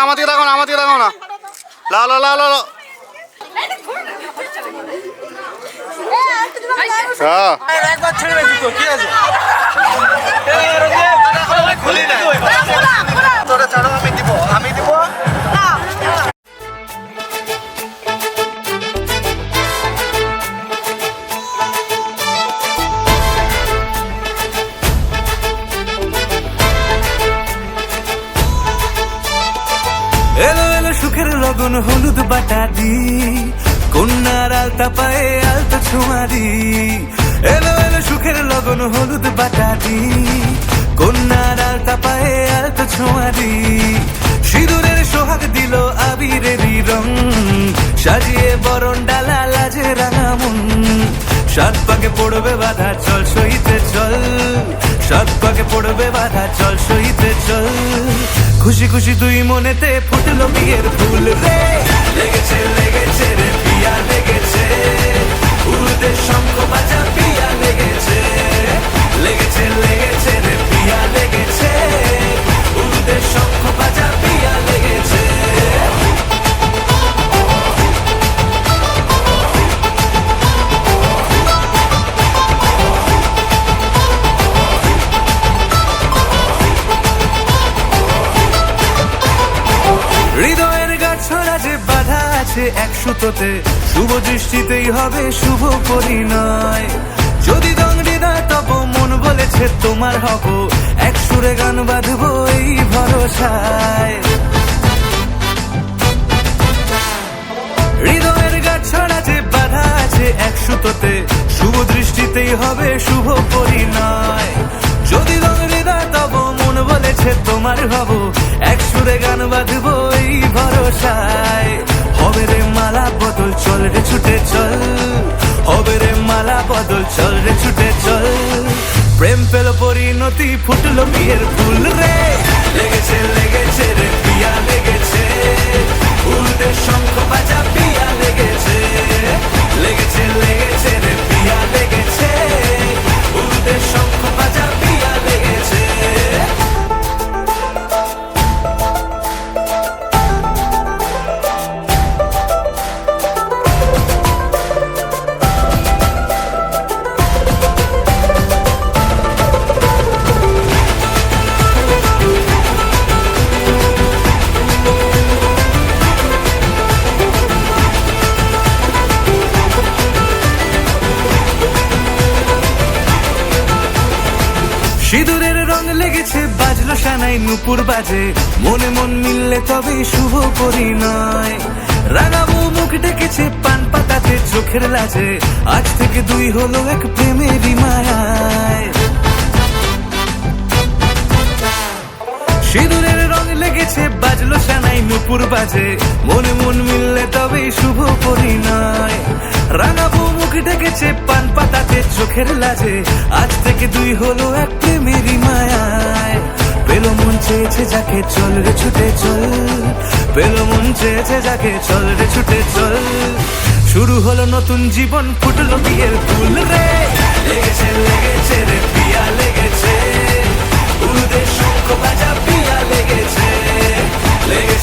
আমার দিকে দেখো না, আমার দিকে দেখো না। লাও লাও লাও লাও। হ্যাঁ একবার ছেড়ে দিত কি আছে খুলি না তোরা ছাড়ো আমি দিব এলো এলো সুখের লগন হলুদ বাটা দি কন্যার আলতা পায়ে আলতা ছোঁয়া দি এলো এলো সুখের লগন হলুদ বাটা দি কন্যার আলতা পায়ে আলতা ছোঁয়া দি সিঁদুরের সোহাগ দিল আবিরেরই রং সাজিয়ে বরণ ডালা লাজে রাঙা মন সাত পাকে পড়বে বাধা চল সইতে চল সাত পাকে পড়বে বাধা চল সইতে চল খুশি খুশি দুই মনেতে ফুটলো বিয়ের ফুল রে লেগেছে লেগেছে রে পিয়া লেগেছে উড়তে শঙ্খ বাজা পিয়া লেগেছে লেগেছে লেগেছে রে পিয়া লেগেছে উড়তে শঙ্খ বাজা পিয়া লেগেছে হৃদয়ের গাছড়া যে বাধা আছে এক সুতোতে শুভ দৃষ্টিতেই হবে শুভ পরিণয় যদি দংড়ি না তব মন বলেছে তোমার হব এক সুরে গান বাঁধবো এই ভরসায় হৃদয়ের গাছড়া যে বাধা আছে এক সুতোতে শুভ দৃষ্টিতেই হবে শুভ পরিণয় যদি দংড়ি না তব মন বলেছে তোমার হব এক সুরে গান বাঁধবো এই ভরসায় হবে রে মালা বদল চল রে ছুটে চল হবে রে মালা বদল চল রে ছুটে চল প্রেম পেল পরিণতি ফুটলো বিয়ের ফুল রে লেগেছে লেগেছে রে পিয়া লেগেছে উল্টে শঙ্খ বাজা পিয়া লেগেছে লেগেছে লেগেছে রে পিয়া লেগেছে উল্টে শঙ্খ বাজা পিয়া লেগেছে সিঁদুরের রং লেগেছে বাজলো সানাই নুপুর বাজে মনে মন মিললে তবে শুভ পরিণয় রাঙাবো মুখ ডেকেছে পান পাতাতে চোখের লাজে আজ থেকে দুই হলো এক প্রেমেরই মায়ায় সিঁদুরের রং লেগেছে বাজলো সানাই নুপুর বাজে মনে মন মিললে তবে শুভ পরিণয় রাঙাবো মুখ ডেকেছে পান পাতাতে চোখের লাজে আজ থেকে দুই হলো এক প্রেমেরই মায়ায় পেল মন চেয়েছে যাকে চল রে ছুটে চল পেল মন চেয়েছে যাকে চল রে ছুটে চল শুরু হলো নতুন জীবন ফুটলো বিয়ের ফুল রে লেগেছে লেগেছে রে পিয়া লেগেছে উড়তে শঙ্খ বাজা পিয়া লেগেছে লেগেছে